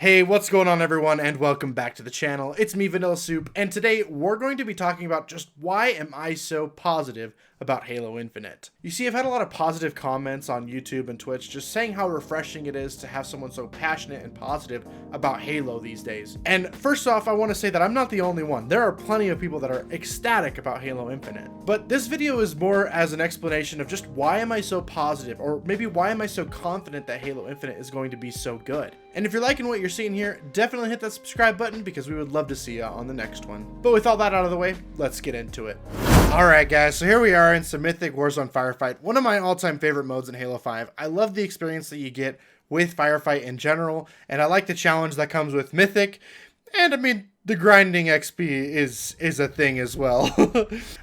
Hey, what's going on everyone, and welcome back to the channel. It's me, Vanilla Soup, and today we're going to be talking about just why am I so positive about Halo Infinite. You see, I've had a lot of positive comments on YouTube and Twitch just saying how refreshing it is to have someone so passionate and positive about Halo these days. And first off, I want to say that I'm not the only one. There are plenty of people that are ecstatic about Halo Infinite. But this video is more as an explanation of just why am I so positive, or maybe why am I so confident that Halo Infinite is going to be so good. And if you're liking what you're seeing here, definitely hit that subscribe button because we would love to see you on the next one. But with all that out of the way, let's get into it. Alright guys, so here we are in some Mythic Warzone Firefight, one of my all-time favorite modes in Halo 5. I love the experience that you get with Firefight in general, and I like the challenge that comes with Mythic, and I mean, the grinding XP is a thing as well.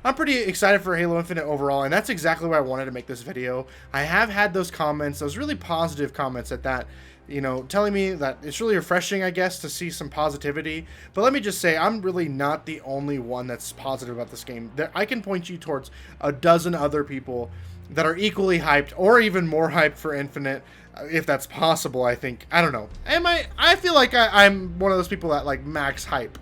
I'm pretty excited for Halo Infinite overall, and that's exactly why I wanted to make this video. I have had those comments, those really positive comments at that, you know, telling me that it's really refreshing, I guess, to see some positivity. But let me just say, I'm really not the only one that's positive about this game. I can point you towards a dozen other people that are equally hyped or even more hyped for Infinite, if that's possible. I think, I don't know. I feel like I'm one of those people that like max hype.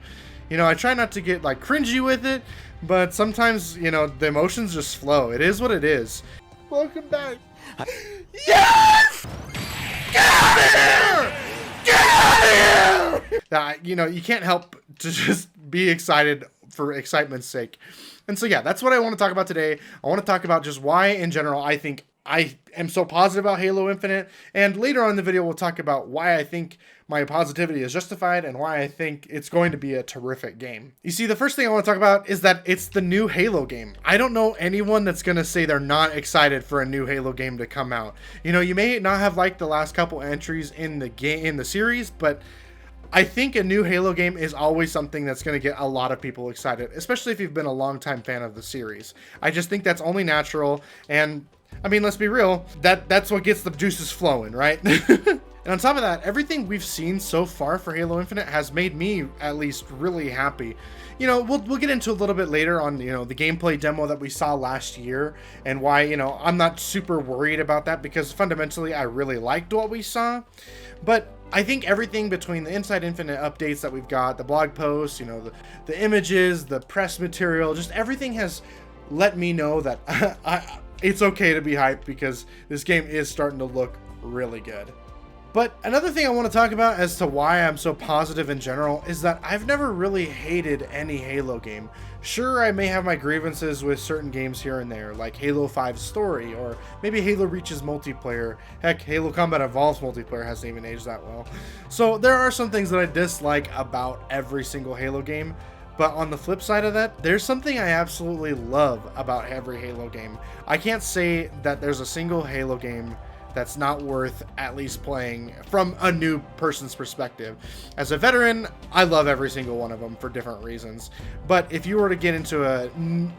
You know, I try not to get like cringy with it, but sometimes, you know, the emotions just flow. It is what it is. Welcome back. Yes! Get out of here! Get out of here! You know, you can't help to just be excited for excitement's sake. And so yeah, that's what I want to talk about today. I want to talk about just why in general I think I am so positive about Halo Infinite, and later on in the video we'll talk about why I think my positivity is justified and why I think it's going to be a terrific game. You see, the first thing I want to talk about is that it's the new Halo game. I don't know anyone that's going to say they're not excited for a new Halo game to come out. You know, you may not have liked the last couple entries in the game, in the series, but I think a new Halo game is always something that's going to get a lot of people excited, especially if you've been a longtime fan of the series. I just think that's only natural, and I mean, let's be real, that's what gets the juices flowing, right? And on top of that, everything we've seen so far for Halo Infinite has made me at least really happy. You know, we'll get into a little bit later on, you know, the gameplay demo that we saw last year and why, you know, I'm not super worried about that because fundamentally I really liked what we saw. But I think everything between the Inside Infinite updates that we've got, the blog posts, you know, the images, the press material, just everything has let me know that it's okay to be hyped because this game is starting to look really good. But another thing I want to talk about as to why I'm so positive in general is that I've never really hated any Halo game. Sure, I may have my grievances with certain games here and there, like Halo 5's story, or maybe Halo Reach's multiplayer. Heck, Halo Combat Evolved's multiplayer hasn't even aged that well. So there are some things that I dislike about every single Halo game. But on the flip side of that, there's something I absolutely love about every Halo game. I can't say that there's a single Halo game that's not worth at least playing from a new person's perspective. As a veteran, I love every single one of them for different reasons. But if you were to get into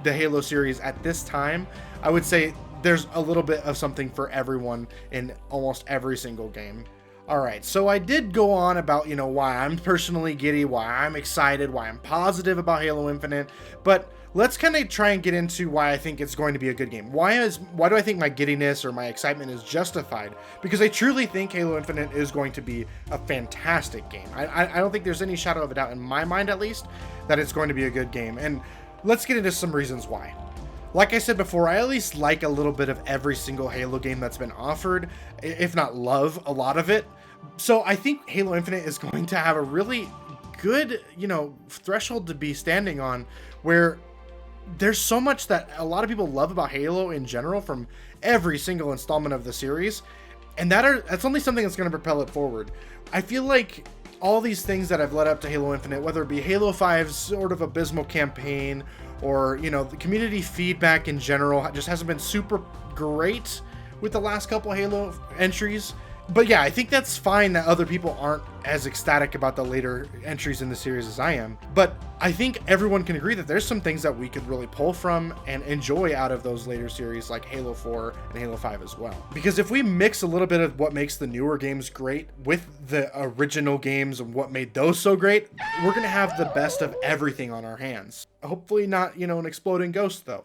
the Halo series at this time, I would say there's a little bit of something for everyone in almost every single game. Alright, so I did go on about, you know, why I'm personally giddy, why I'm excited, why I'm positive about Halo Infinite, but let's kind of try and get into why I think it's going to be a good game. Why do I think my giddiness or my excitement is justified? Because I truly think Halo Infinite is going to be a fantastic game. I don't think there's any shadow of a doubt in my mind, at least, that it's going to be a good game. And let's get into some reasons why. Like I said before, I at least like a little bit of every single Halo game that's been offered, if not love a lot of it. So I think Halo Infinite is going to have a really good, you know, threshold to be standing on, where there's so much that a lot of people love about Halo in general from every single installment of the series, and that's only something that's going to propel it forward. I feel like all these things that have led up to Halo Infinite, whether it be Halo 5's sort of abysmal campaign, or, you know, the community feedback in general just hasn't been super great with the last couple Halo entries. But yeah, I think that's fine that other people aren't as ecstatic about the later entries in the series as I am. But I think everyone can agree that there's some things that we could really pull from and enjoy out of those later series like Halo 4 and Halo 5 as well. Because if we mix a little bit of what makes the newer games great with the original games and what made those so great, we're going to have the best of everything on our hands. Hopefully not, you know, an exploding ghost though.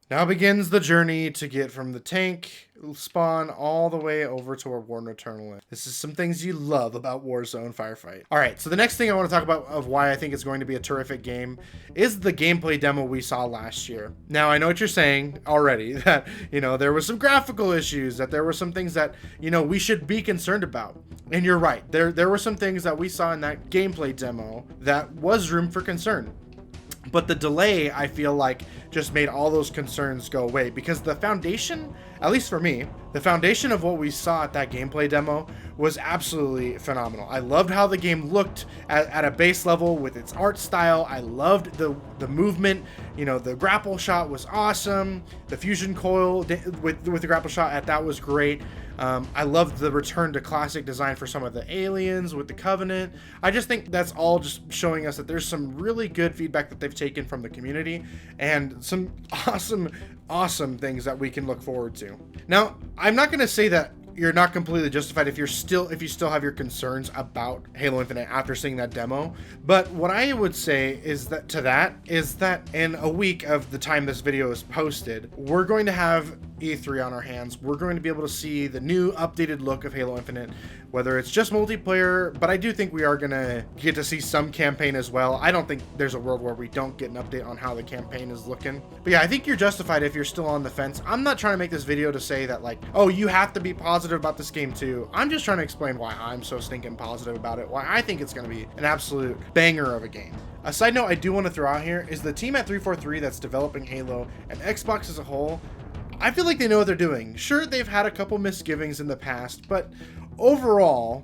Now begins the journey to get from the tank spawn all the way over to where Warden Eternal is. This is some things you love about Warzone Firefight. All right, so the next thing I want to talk about of why I think it's going to be a terrific game is the gameplay demo we saw last year. Now, I know what you're saying already, that, you know, there was some graphical issues, that there were some things that, you know, we should be concerned about. And you're right, there were some things that we saw in that gameplay demo that was room for concern. But the delay, I feel like, just made all those concerns go away, because the foundation, at least for me, the foundation of what we saw at that gameplay demo was absolutely phenomenal. I loved how the game looked at a base level with its art style. I loved the movement. You know, the grapple shot was awesome. The fusion coil with the grapple shot that was great. I loved the return to classic design for some of the aliens with the Covenant. I just think that's all just showing us that there's some really good feedback that they've taken from the community and some awesome things that we can look forward to. Now, I'm not going to say that you're not completely justified if you still have your concerns about Halo Infinite after seeing that demo. But what I would say is that in a week of the time this video is posted, we're going to have E3 on our hands. We're going to be able to see the new updated look of Halo Infinite, whether it's just multiplayer, but I do think we are going to get to see some campaign as well. I don't think there's a world where we don't get an update on how the campaign is looking. But yeah, I think you're justified if you're still on the fence. I'm not trying to make this video to say that, like, oh, you have to be positive about this game too. I'm just trying to explain why I'm so stinking positive about it, why I think it's going to be an absolute banger of a game. A side note I do want to throw out here is the team at 343 that's developing Halo and Xbox as a whole. I feel like they know what they're doing. Sure, they've had a couple misgivings in the past, but overall,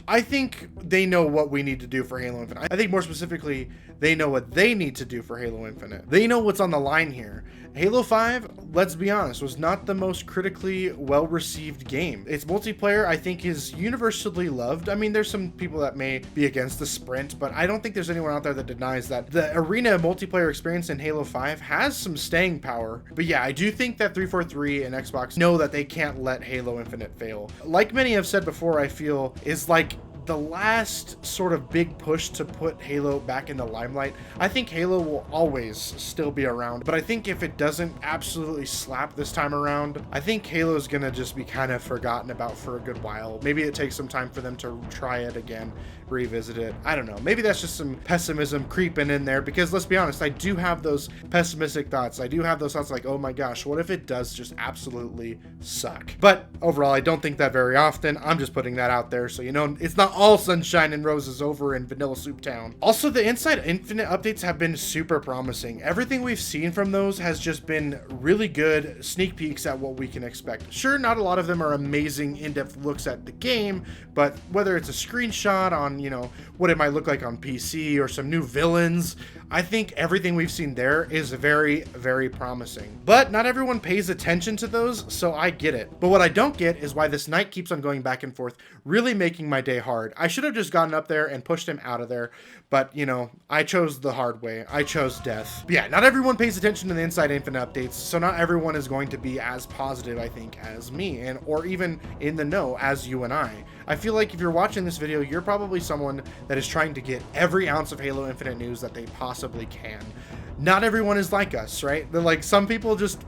I think they know what we need to do for Halo Infinite. I think more specifically, they know what they need to do for Halo Infinite. They know what's on the line here. Halo 5, let's be honest, was not the most critically well-received game. Its multiplayer, I think, is universally loved. I mean, there's some people that may be against the sprint, but I don't think there's anyone out there that denies that the arena multiplayer experience in Halo 5 has some staying power. But yeah, I do think that 343 and Xbox know that they can't let Halo Infinite fail. Like many have said before, I feel, is like the last sort of big push to put Halo back in the limelight. I think Halo will always still be around, but I think if it doesn't absolutely slap this time around, I think Halo is gonna just be kind of forgotten about for a good while. Maybe it takes some time for them to try it again, revisit it. I don't know. Maybe that's just some pessimism creeping in there, because let's be honest, I do have those pessimistic thoughts. I do have those thoughts like, oh my gosh, what if it does just absolutely suck? But overall, I don't think that very often. I'm just putting that out there so you know it's not all sunshine and roses over in Vanilla Soup Town. Also, the Inside Infinite updates have been super promising. Everything we've seen from those has just been really good sneak peeks at what we can expect. Sure, not a lot of them are amazing in-depth looks at the game, but whether it's a screenshot on, you know, what it might look like on PC or some new villains, I think everything we've seen there is very, very promising. But not everyone pays attention to those, so I get it. But what I don't get is why this knight keeps on going back and forth, really making my day hard. I should have just gotten up there and pushed him out of there, but, you know, I chose the hard way. I chose death. But yeah, not everyone pays attention to the Inside Infinite updates, so not everyone is going to be as positive, I think, as me, or even in the know as you and I. I feel like if you're watching this video, you're probably someone that is trying to get every ounce of Halo Infinite news that they possibly can. Not everyone is like us, right? They're like, some people just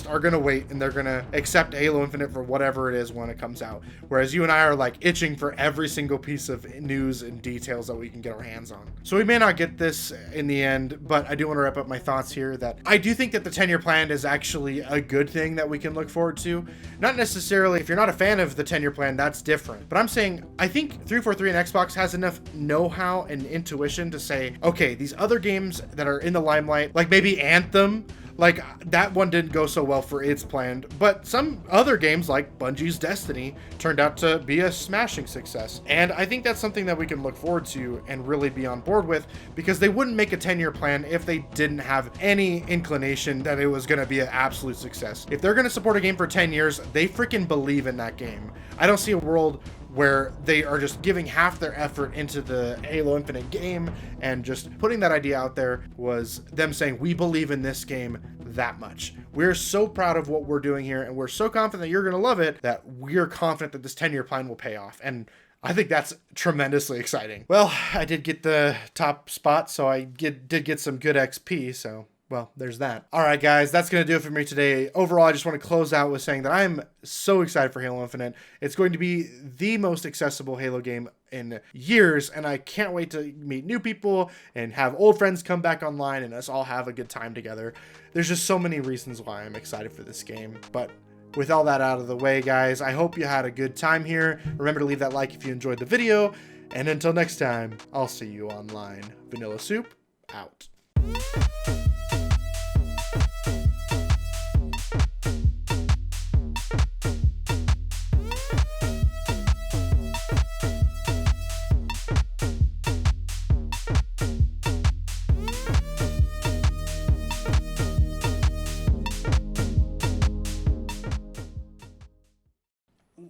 are gonna wait and they're gonna accept Halo Infinite for whatever it is when it comes out. Whereas you and I are like itching for every single piece of news and details that we can get our hands on. So we may not get this in the end, but I do want to wrap up my thoughts here that I do think that the 10-year plan is actually a good thing that we can look forward to. Not necessarily, if you're not a fan of the 10-year plan, that's different. But I'm saying, I think 343 and Xbox has enough know-how and intuition to say, okay, these other games that are in the limelight, like maybe Anthem, like that one didn't go so well for its plan, but some other games like Bungie's Destiny turned out to be a smashing success. And I think that's something that we can look forward to and really be on board with, because they wouldn't make a 10-year plan if they didn't have any inclination that it was going to be an absolute success. If they're going to support a game for 10 years, they freaking believe in that game. I don't see a world where they are just giving half their effort into the Halo Infinite game, and just putting that idea out there was them saying, we believe in this game that much. We're so proud of what we're doing here, and we're so confident that you're going to love it, that we're confident that this 10-year plan will pay off. And I think that's tremendously exciting. Well, I did get the top spot, so I did get some good XP, so well, there's that. All right, guys, that's going to do it for me today. Overall, I just want to close out with saying that I'm so excited for Halo Infinite. It's going to be the most accessible Halo game in years, and I can't wait to meet new people and have old friends come back online and us all have a good time together. There's just so many reasons why I'm excited for this game, but with all that out of the way, guys, I hope you had a good time here. Remember to leave that like if you enjoyed the video, and until next time, I'll see you online. Vanilla Soup, out.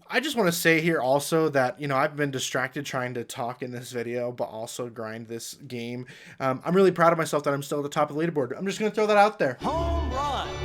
I just want to say here also that, I've been distracted trying to talk in this video, but also grind this game. I'm really proud of myself that I'm still at the top of the leaderboard. I'm just going to throw that out there. Home run!